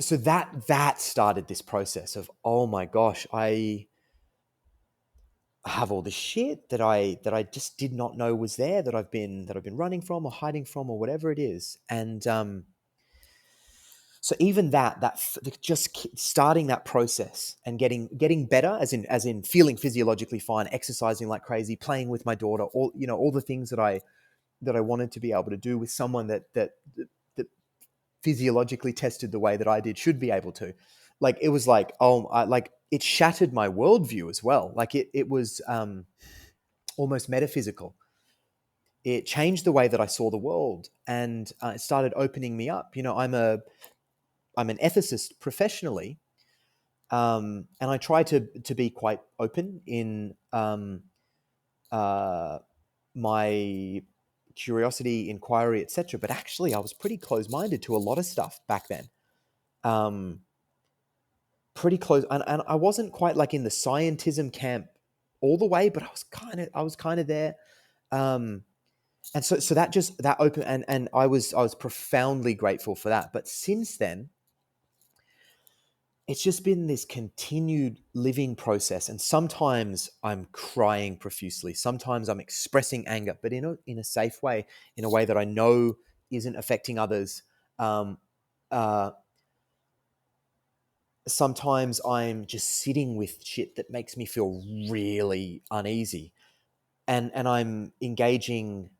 so that started this process of, oh my gosh, I have all this shit that I just did not know was there, that I've been running from or hiding from or whatever it is. And so even just starting that process and getting better, as in feeling physiologically fine, exercising like crazy, playing with my daughter, all the things that I wanted to be able to do with someone that physiologically tested the way that I did should be able to. Like, it was like, it shattered my worldview as well. Like, it was almost metaphysical. It changed the way that I saw the world, and it started opening me up. I'm an ethicist professionally, and I try to be quite open in my curiosity, inquiry, etc. But actually, I was pretty close-minded to a lot of stuff back then. Pretty close, and I wasn't quite like in the scientism camp all the way, but I was kind of there. And so that opened, and I was profoundly grateful for that. But since then, it's just been this continued living process. And sometimes I'm crying profusely. Sometimes I'm expressing anger, but in a safe way, in a way that I know isn't affecting others. Uh, Sometimes I'm just sitting with shit that makes me feel really uneasy, and I'm engaging.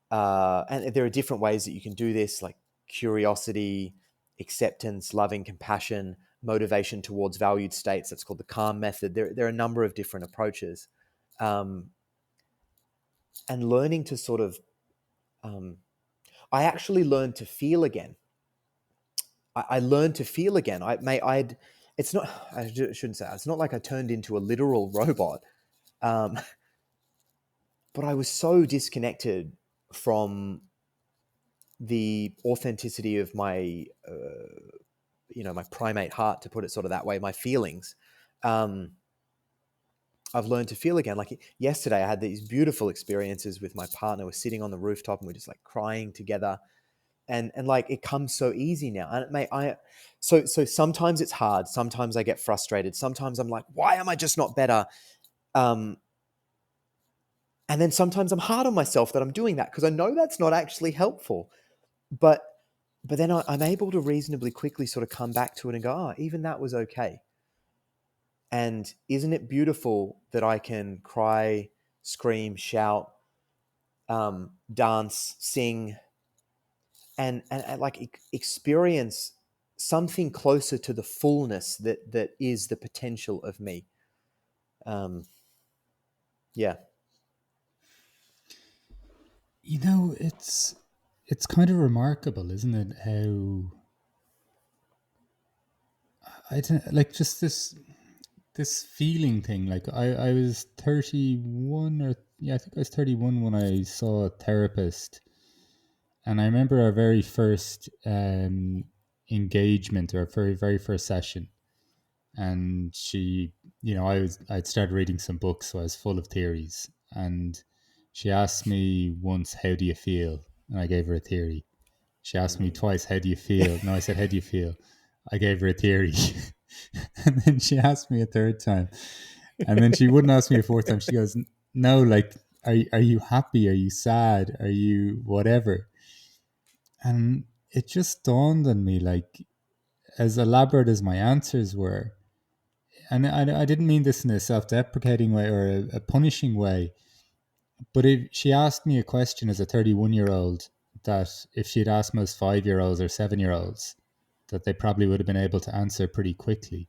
And there are different ways that you can do this, like curiosity, acceptance, loving, compassion, motivation towards valued states. That's called the calm method. There are a number of different approaches, and learning to sort of. I actually learned to feel again. I learned to feel again. It's not. I shouldn't say. It's not like I turned into a literal robot, um, but I was so disconnected from the authenticity of my my primate heart, to put it sort of that way, my feelings. I've learned to feel again. Like yesterday, I had these beautiful experiences with my partner. We're sitting on the rooftop and we're just like crying together, and like it comes so easy now. And so sometimes it's hard. Sometimes I get frustrated. Sometimes I'm like, why am I just not better? Um, and then sometimes I'm hard on myself that I'm doing that, because I know that's not actually helpful. But then I'm able to reasonably quickly sort of come back to it and go, oh, even that was okay. And isn't it beautiful that I can cry, scream, shout, dance, sing, and like experience something closer to the fullness that is the potential of me. Yeah. It's kind of remarkable, isn't it? How I don't like just this feeling thing. Like I was 31, or yeah, I think I was 31 when I saw a therapist, and I remember our very first engagement, or very first session, and she, I'd started reading some books, so I was full of theories, and she asked me once, "How do you feel?" and I gave her a theory. She asked me twice, "How do you feel?" No, I said, "How do you feel?" I gave her a theory. And then she asked me a third time. And then she wouldn't ask me a fourth time. She goes, "No, like, are you happy? Are you sad? Are you whatever?" And it just dawned on me, like, as elaborate as my answers were, and I didn't mean this in a self-deprecating way or a punishing way, but if she asked me a question as a 31-year-old, that if she'd asked most 5-year-olds or 7-year-olds, that they probably would have been able to answer pretty quickly.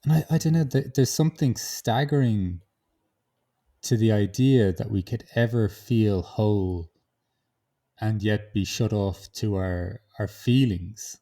And I don't know, there's something staggering to the idea that we could ever feel whole and yet be shut off to our feelings.